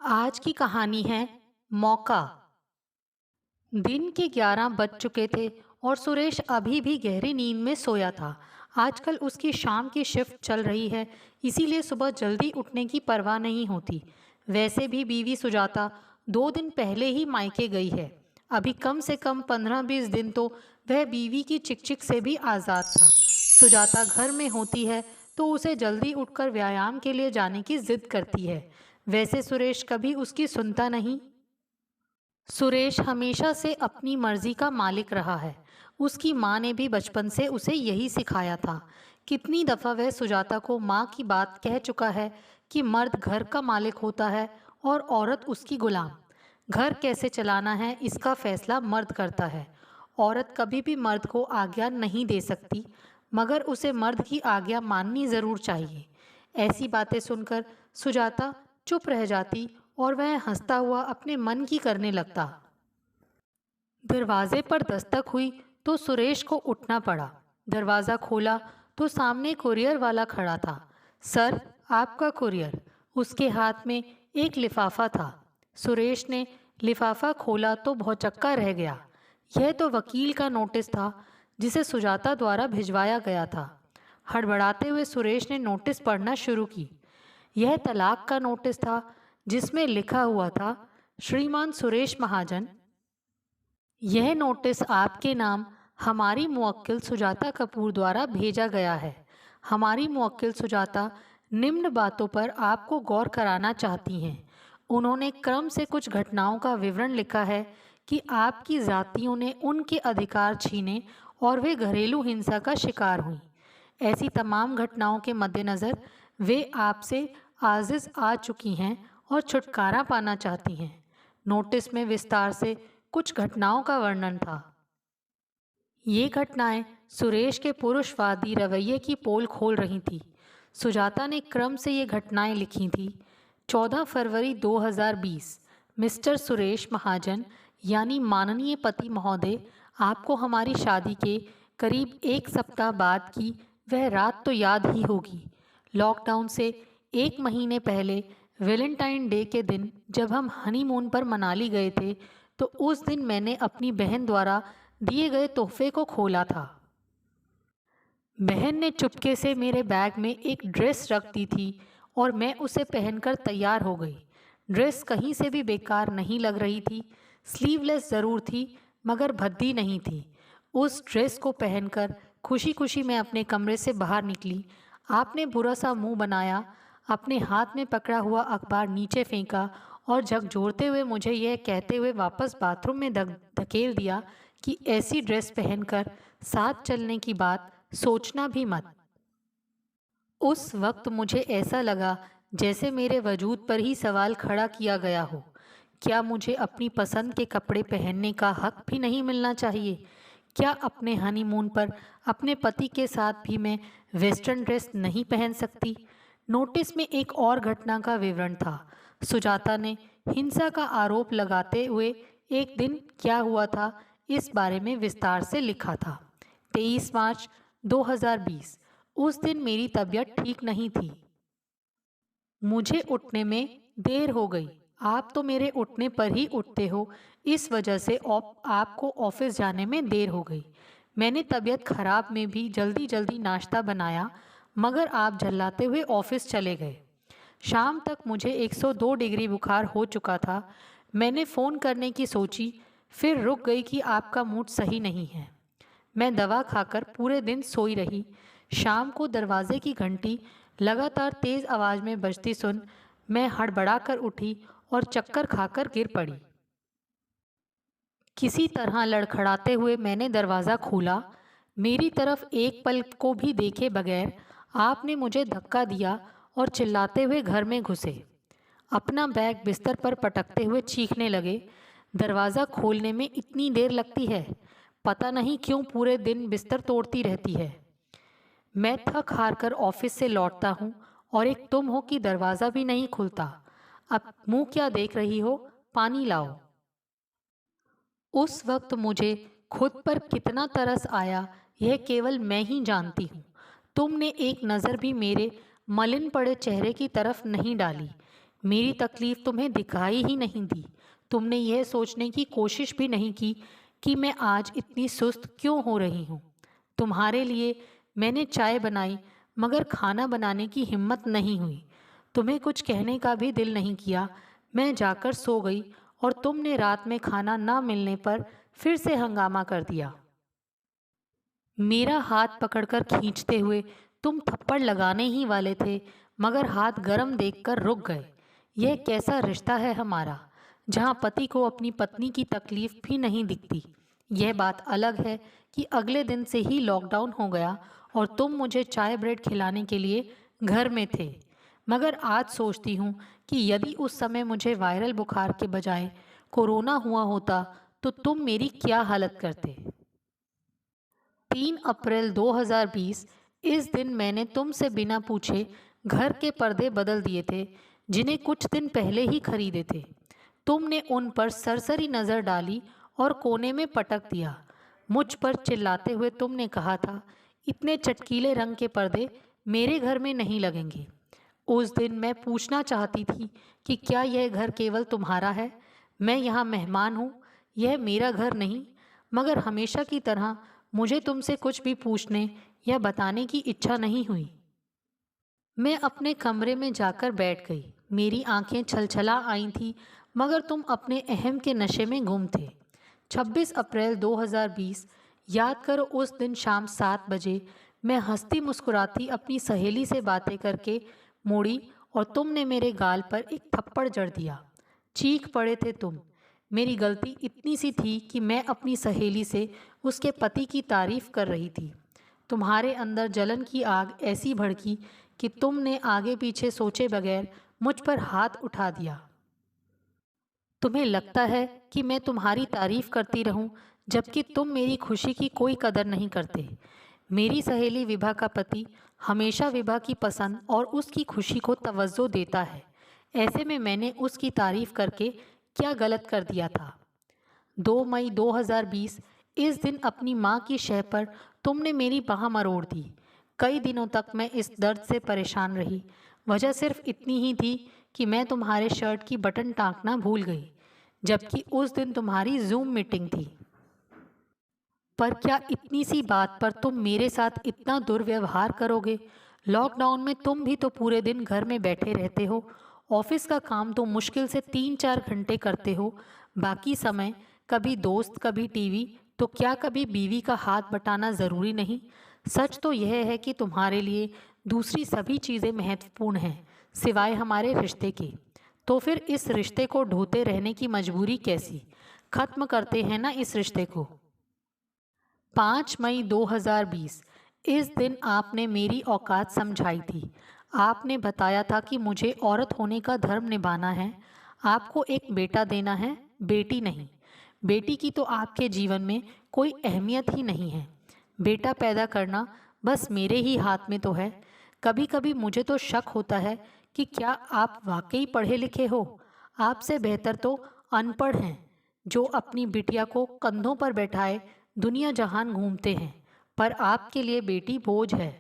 आज की कहानी है मौका। दिन के 11 बज चुके थे और सुरेश अभी भी गहरी नींद में सोया था। आजकल उसकी शाम की शिफ्ट चल रही है, इसीलिए सुबह जल्दी उठने की परवाह नहीं होती। वैसे भी बीवी सुजाता 2 दिन पहले ही मायके गई है। अभी कम से कम 15-20 दिन तो वह बीवी की चिकचिक से भी आज़ाद था। सुजाता घर में होती है तो उसे जल्दी उठकर व्यायाम के लिए जाने की जिद करती है। वैसे सुरेश कभी उसकी सुनता नहीं। सुरेश हमेशा से अपनी मर्जी का मालिक रहा है। उसकी माँ ने भी बचपन से उसे यही सिखाया था। कितनी दफ़ा वह सुजाता को माँ की बात कह चुका है कि मर्द घर का मालिक होता है और औरत उसकी गुलाम। घर कैसे चलाना है इसका फैसला मर्द करता है। औरत कभी भी मर्द को आज्ञा नहीं दे सकती, मगर उसे मर्द की आज्ञा माननी ज़रूर चाहिए। ऐसी बातें सुनकर सुजाता चुप रह जाती और वह हंसता हुआ अपने मन की करने लगता। दरवाजे पर दस्तक हुई तो सुरेश को उठना पड़ा। दरवाज़ा खोला तो सामने कुरियर वाला खड़ा था। सर, आपका कुरियर। उसके हाथ में एक लिफाफा था। सुरेश ने लिफाफा खोला तो भौचक्का रह गया। यह तो वकील का नोटिस था जिसे सुजाता द्वारा भिजवाया गया था। हड़बड़ाते हुए सुरेश ने नोटिस पढ़ना शुरू की। यह तलाक का नोटिस था जिसमें लिखा हुआ था, श्रीमान सुरेश महाजन, यह नोटिस आपके नाम हमारी मुवक्किल सुजाता कपूर द्वारा भेजा गया है। हमारी मुवक्किल सुजाता निम्न बातों पर आपको गौर कराना चाहती हैं। उन्होंने क्रम से कुछ घटनाओं का विवरण लिखा है कि आपकी जातियों ने उनके अधिकार छीने और वे घरेलू हिंसा का शिकार हुई। ऐसी तमाम घटनाओं के मद्देनज़र वे आपसे आजिज़ आ चुकी हैं और छुटकारा पाना चाहती हैं। नोटिस में विस्तार से कुछ घटनाओं का वर्णन था। ये घटनाएं सुरेश के पुरुषवादी रवैये की पोल खोल रही थी। सुजाता ने क्रम से ये घटनाएं लिखी थी। 14 फरवरी 2020, मिस्टर सुरेश महाजन यानी माननीय पति महोदय, आपको हमारी शादी के करीब 1 सप्ताह बाद की वह रात तो याद ही होगी। लॉकडाउन से 1 महीने पहले वैलेंटाइन डे के दिन जब हम हनीमून पर मनाली गए थे, तो उस दिन मैंने अपनी बहन द्वारा दिए गए तोहफे को खोला था। बहन ने चुपके से मेरे बैग में एक ड्रेस रख दी थी और मैं उसे पहनकर तैयार हो गई। ड्रेस कहीं से भी बेकार नहीं लग रही थी। स्लीवलेस ज़रूर थी, मगर भद्दी नहीं थी। उस ड्रेस को पहनकर खुशी खुशी मैं अपने कमरे से बाहर निकली। आपने बुरा सा मुंह बनाया, अपने हाथ में पकड़ा हुआ अखबार नीचे फेंका और झकझोरते हुए मुझे यह कहते हुए वापस बाथरूम में धकेल दिया कि ऐसी ड्रेस पहनकर साथ चलने की बात सोचना भी मत। उस वक्त मुझे ऐसा लगा जैसे मेरे वजूद पर ही सवाल खड़ा किया गया हो। क्या मुझे अपनी पसंद के कपड़े पहनने का हक भी नहीं मिलना चाहिए? क्या अपने हनीमून पर अपने पति के साथ भी मैं वेस्टर्न ड्रेस नहीं पहन सकती? नोटिस में एक और घटना का विवरण था। सुजाता ने हिंसा का आरोप लगाते हुए एक दिन क्या हुआ था इस बारे में विस्तार से लिखा था। 23 मार्च 2020, उस दिन मेरी तबीयत ठीक नहीं थी। मुझे उठने में देर हो गई। आप तो मेरे उठने पर ही उठते हो, इस वजह से आपको ऑफिस जाने में देर हो गई। मैंने तबीयत खराब में भी जल्दी जल्दी नाश्ता बनाया, मगर आप झल्लाते हुए ऑफिस चले गए। शाम तक मुझे 102 डिग्री बुखार हो चुका था। मैंने फ़ोन करने की सोची, फिर रुक गई कि आपका मूड सही नहीं है। मैं दवा खाकर पूरे दिन सोई रही। शाम को दरवाजे की घंटी लगातार तेज़ आवाज़ में बजती सुन मैं हड़बड़ा कर उठी और चक्कर खाकर गिर पड़ी। किसी तरह लड़खड़ाते हुए मैंने दरवाज़ा खोला। मेरी तरफ एक पल को भी देखे बगैर आपने मुझे धक्का दिया और चिल्लाते हुए घर में घुसे। अपना बैग बिस्तर पर पटकते हुए चीखने लगे, दरवाज़ा खोलने में इतनी देर लगती है, पता नहीं क्यों पूरे दिन बिस्तर तोड़ती रहती है। मैं थक हार कर ऑफिस से लौटता हूँ और एक तुम हो कि दरवाज़ा भी नहीं खुलता। अब मुंह क्या देख रही हो, पानी लाओ। उस वक्त मुझे खुद पर कितना तरस आया यह केवल मैं ही जानती हूँ। तुमने एक नज़र भी मेरे मलिन पड़े चेहरे की तरफ नहीं डाली। मेरी तकलीफ़ तुम्हें दिखाई ही नहीं दी। तुमने यह सोचने की कोशिश भी नहीं की कि मैं आज इतनी सुस्त क्यों हो रही हूँ। तुम्हारे लिए मैंने चाय बनाई, मगर खाना बनाने की हिम्मत नहीं हुई। तुम्हें कुछ कहने का भी दिल नहीं किया। मैं जाकर सो गई और तुमने रात में खाना ना मिलने पर फिर से हंगामा कर दिया। मेरा हाथ पकड़कर खींचते हुए तुम थप्पड़ लगाने ही वाले थे, मगर हाथ गर्म देखकर रुक गए। यह कैसा रिश्ता है हमारा, जहाँ पति को अपनी पत्नी की तकलीफ भी नहीं दिखती। यह बात अलग है कि अगले दिन से ही लॉकडाउन हो गया और तुम मुझे चाय ब्रेड खिलाने के लिए घर में थे। मगर आज सोचती हूँ कि यदि उस समय मुझे वायरल बुखार के बजाय कोरोना हुआ होता तो तुम मेरी क्या हालत करते। 3 अप्रैल 2020। इस दिन मैंने तुमसे बिना पूछे घर के पर्दे बदल दिए थे, जिन्हें कुछ दिन पहले ही खरीदे थे। तुमने उन पर सरसरी नज़र डाली और कोने में पटक दिया। मुझ पर चिल्लाते हुए तुमने कहा था, इतने चटकीले रंग के पर्दे मेरे घर में नहीं लगेंगे। उस दिन मैं पूछना चाहती थी कि क्या यह घर केवल तुम्हारा है। मैं यहाँ मेहमान हूँ, यह मेरा घर नहीं। मगर हमेशा की तरह मुझे तुमसे कुछ भी पूछने या बताने की इच्छा नहीं हुई। मैं अपने कमरे में जाकर बैठ गई। मेरी आंखें छलछला आई थीं, मगर तुम अपने अहम के नशे में गुम थे। 26 अप्रैल 2020। याद करो, उस दिन शाम 7 बजे मैं हंसती मुस्कुराती अपनी सहेली से बातें करके मुड़ी और तुमने मेरे गाल पर एक थप्पड़ जड़ दिया। चीख पड़े थे तुम। मेरी गलती इतनी सी थी कि मैं अपनी सहेली से उसके पति की तारीफ कर रही थी। तुम्हारे अंदर जलन की आग ऐसी भड़की कि तुमने आगे पीछे सोचे बगैर मुझ पर हाथ उठा दिया। तुम्हें लगता है कि मैं तुम्हारी तारीफ करती रहूं, जबकि तुम मेरी खुशी की कोई कदर नहीं करते। मेरी सहेली विभा का पति हमेशा विभा की पसंद और उसकी खुशी को तवज्जो देता है। ऐसे में मैंने उसकी तारीफ करके क्या गलत कर दिया था। 2 मई 2020। इस दिन अपनी माँ की शह पर तुमने मेरी बाह मरोड़ दी। कई दिनों तक मैं इस दर्द से परेशान रही। वजह सिर्फ इतनी ही थी कि मैं तुम्हारे शर्ट की बटन टाँकना भूल गई, जबकि उस दिन तुम्हारी जूम मीटिंग थी। पर क्या इतनी सी बात पर तुम मेरे साथ इतना दुर्व्यवहार करोगे। लॉकडाउन में तुम भी तो पूरे दिन घर में बैठे रहते हो। ऑफिस का काम तो मुश्किल से 3-4 घंटे करते हो। बाकी समय कभी दोस्त कभी टीवी, तो क्या कभी बीवी का हाथ बटाना ज़रूरी नहीं। सच तो यह है कि तुम्हारे लिए दूसरी सभी चीज़ें महत्वपूर्ण हैं, सिवाय हमारे रिश्ते के। तो फिर इस रिश्ते को ढोते रहने की मजबूरी कैसी। खत्म करते हैं ना इस रिश्ते को। 5 मई 2020। इस दिन आपने मेरी औकात समझाई थी। आपने बताया था कि मुझे औरत होने का धर्म निभाना है। आपको एक बेटा देना है, बेटी नहीं। बेटी की तो आपके जीवन में कोई अहमियत ही नहीं है। बेटा पैदा करना बस मेरे ही हाथ में तो है। कभी कभी मुझे तो शक होता है कि क्या आप वाकई पढ़े लिखे हो। आपसे बेहतर तो अनपढ़ हैं, जो अपनी बिटिया को कंधों पर बैठाए दुनिया जहान घूमते हैं। पर आपके लिए बेटी बोझ है।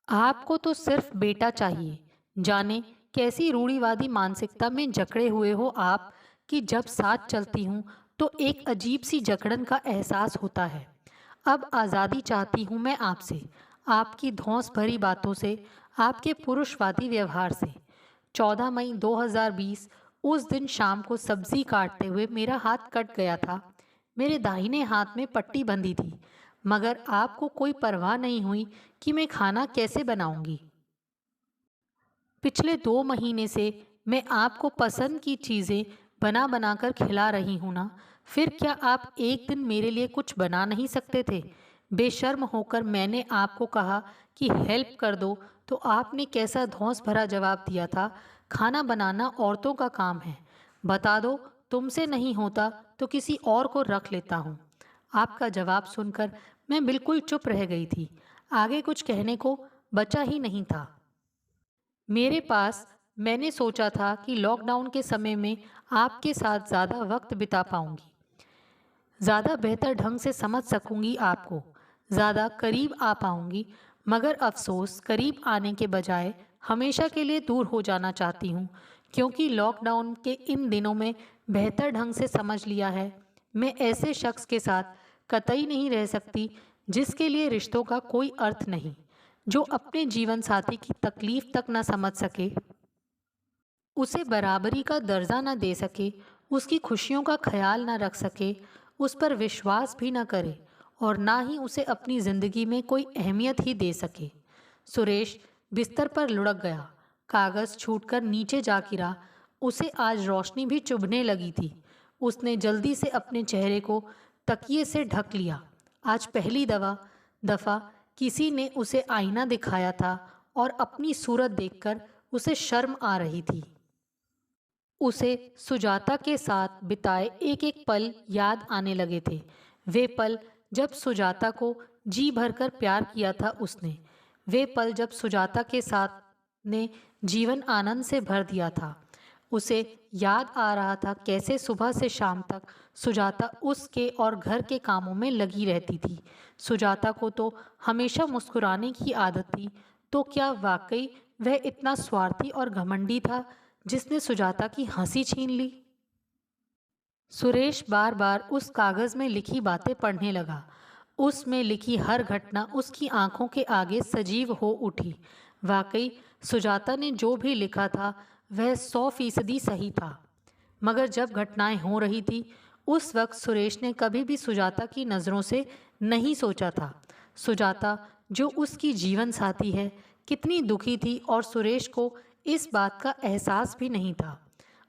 आपको तो सिर्फ बेटा चाहिए। जाने कैसी रूढ़िवादी मानसिकता में जकड़े हुए हो आप, कि जब साथ चलती हूँ तो एक अजीब सी जकड़न का एहसास होता है। अब आज़ादी चाहती हूँ मैं आपसे, आपकी धौंस भरी बातों से, आपके पुरुषवादी व्यवहार से। 14 मई 2020। उस दिन शाम को सब्जी काटते हुए मेरा हाथ कट गया था। मेरे दाहिने हाथ में पट्टी बंधी थी, मगर आपको कोई परवाह नहीं हुई कि मैं खाना कैसे बनाऊंगी। पिछले 2 महीने से मैं आपको पसंद की चीज़ें बना बना कर खिला रही हूँ ना। फिर क्या आप एक दिन मेरे लिए कुछ बना नहीं सकते थे। बेशर्म होकर मैंने आपको कहा कि हेल्प कर दो, तो आपने कैसा धौंस भरा जवाब दिया था, खाना बनाना औरतों का काम है। बता दो, तुमसे नहीं होता तो किसी और को रख लेता हूँ। आपका जवाब सुनकर मैं बिल्कुल चुप रह गई थी। आगे कुछ कहने को बचा ही नहीं था मेरे पास। मैंने सोचा था कि लॉकडाउन के समय में आपके साथ ज़्यादा वक्त बिता पाऊंगी, ज़्यादा बेहतर ढंग से समझ सकूंगी आपको, ज़्यादा करीब आ पाऊंगी। मगर अफसोस, करीब आने के बजाय हमेशा के लिए दूर हो जाना चाहती हूँ, क्योंकि लॉकडाउन के इन दिनों में बेहतर ढंग से समझ लिया है मैं ऐसे शख्स के साथ कतई नहीं रह सकती जिसके लिए रिश्तों का कोई अर्थ नहीं, जो अपने जीवन साथी की तकलीफ तक न समझ सके, उसे बराबरी का दर्जा न दे सके, उसकी खुशियों का ख्याल न रख सके, उस पर विश्वास भी न करे और ना ही उसे अपनी ज़िंदगी में कोई अहमियत ही दे सके। सुरेश बिस्तर पर लुढ़क गया, कागज़ छूटकर नीचे जा गिरा। उसे आज रोशनी भी चुभने लगी थी। उसने जल्दी से अपने चेहरे को तकिए से ढक लिया। आज पहली दफ़ा किसी ने उसे आईना दिखाया था और अपनी सूरत देखकर उसे शर्म आ रही थी। उसे सुजाता के साथ बिताए एक एक पल याद आने लगे थे। वे पल जब सुजाता को जी भरकर प्यार किया था उसने। वे पल जब सुजाता के साथ ने जीवन आनंद से भर दिया था। उसे याद आ रहा था कैसे सुबह से शाम तक सुजाता उसके और घर के कामों में लगी रहती थी। सुजाता को तो हमेशा मुस्कुराने की आदत थी, तो क्या वाकई वह इतना स्वार्थी और घमंडी था जिसने सुजाता की हंसी छीन ली? सुरेश बार बार उस कागज में लिखी बातें पढ़ने लगा। उसमें लिखी हर घटना उसकी आंखों के आगे सजीव हो उठी। वाकई सुजाता ने जो भी लिखा था वह 100% सही था। मगर जब घटनाएं हो रही थी उस वक्त सुरेश ने कभी भी सुजाता की नज़रों से नहीं सोचा था। सुजाता जो उसकी जीवन साथी है कितनी दुखी थी और सुरेश को इस बात का एहसास भी नहीं था।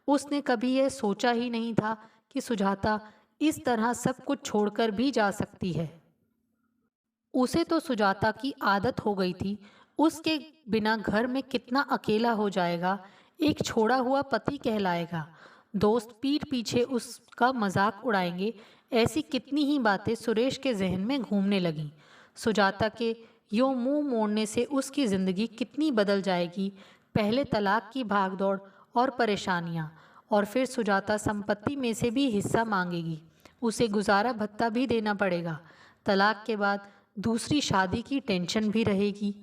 उसने कभी यह सोचा ही नहीं था कि सुजाता इस तरह सब कुछ छोड़कर भी जा सकती है। उसे तो सुजाता की आदत हो गई थी। उसके बिना घर में कितना अकेला हो जाएगा, एक छोड़ा हुआ पति कहलाएगा, दोस्त पीठ पीछे उसका मजाक उड़ाएंगे, ऐसी कितनी ही बातें सुरेश के जहन में घूमने लगीं। सुजाता के यूं मुंह मोड़ने से उसकी ज़िंदगी कितनी बदल जाएगी। पहले तलाक की भागदौड़ और परेशानियां, और फिर सुजाता संपत्ति में से भी हिस्सा मांगेगी। उसे गुजारा भत्ता भी देना पड़ेगा। तलाक के बाद दूसरी शादी की टेंशन भी रहेगी।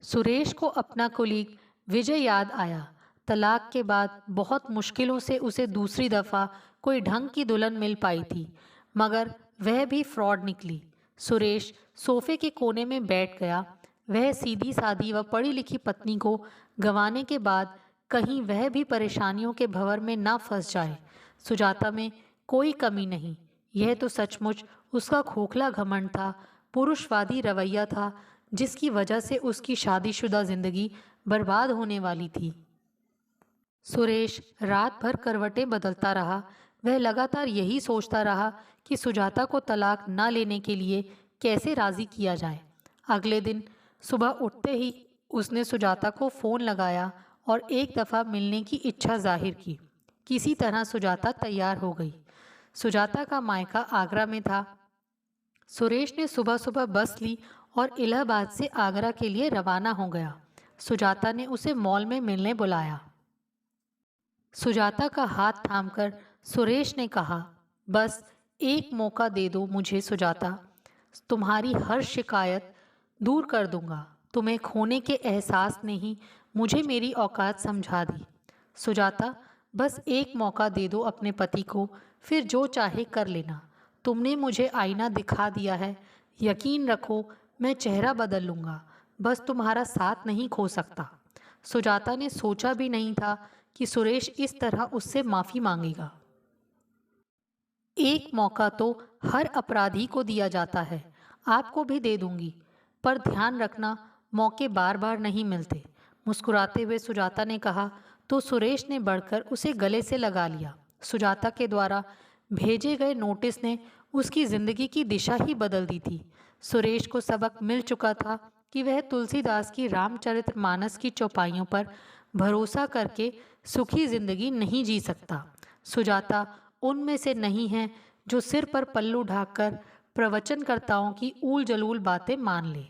सुरेश को अपना कुलीग विजय याद आया। तलाक के बाद बहुत मुश्किलों से उसे दूसरी दफ़ा कोई ढंग की दुल्हन मिल पाई थी, मगर वह भी फ्रॉड निकली। सुरेश सोफे के कोने में बैठ गया। वह सीधी सादी व पढ़ी लिखी पत्नी को गंवाने के बाद कहीं वह भी परेशानियों के भंवर में ना फंस जाए। सुजाता में कोई कमी नहीं, यह तो सचमुच उसका खोखला घमंड था, पुरुषवादी रवैया था, जिसकी वजह से उसकी शादीशुदा जिंदगी बर्बाद होने वाली थी। सुरेश रात भर करवटें बदलता रहा। वह लगातार यही सोचता रहा कि सुजाता को तलाक न लेने के लिए कैसे राज़ी किया जाए। अगले दिन सुबह उठते ही उसने सुजाता को फ़ोन लगाया और एक दफ़ा मिलने की इच्छा जाहिर की। किसी तरह सुजाता तैयार हो गई। सुजाता का मायका आगरा में था। सुरेश ने सुबह सुबह बस ली और इलाहाबाद से आगरा के लिए रवाना हो गया। सुजाता ने उसे मॉल में मिलने बुलाया। सुजाता का हाथ थामकर सुरेश ने कहा, बस एक मौका दे दो मुझे सुजाता, तुम्हारी हर शिकायत दूर कर दूंगा। तुम्हें खोने के एहसास ने ही मुझे मेरी औकात समझा दी। सुजाता, बस एक मौका दे दो अपने पति को, फिर जो चाहे कर लेना। तुमने मुझे आईना दिखा दिया है, यकीन रखो मैं चेहरा बदल लूँगा, बस तुम्हारा साथ नहीं खो सकता। सुजाता ने सोचा भी नहीं था कि सुरेश इस तरह उससे माफ़ी मांगेगा। एक मौका तो हर अपराधी को दिया जाता है, आपको भी दे दूंगी, पर ध्यान रखना मौके बार बार नहीं मिलते। मुस्कुराते हुए सुजाता ने कहा तो सुरेश ने बढ़कर उसे गले से लगा लिया। सुजाता के द्वारा भेजे गए नोटिस ने उसकी ज़िंदगी की दिशा ही बदल दी थी। सुरेश को सबक मिल चुका था कि वह तुलसीदास की रामचरितमानस की चौपाइयों पर भरोसा करके सुखी ज़िंदगी नहीं जी सकता। सुजाता उनमें से नहीं है जो सिर पर पल्लू ढाककर प्रवचनकर्ताओं की ऊल जलूल बातें मान ले।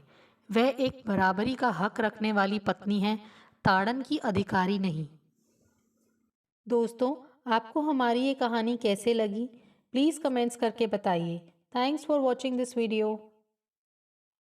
वह एक बराबरी का हक रखने वाली पत्नी है, ताड़न की अधिकारी नहीं। दोस्तों, आपको हमारी ये कहानी कैसे लगी? प्लीज़ कमेंट्स करके बताइए। Thanks for watching this video.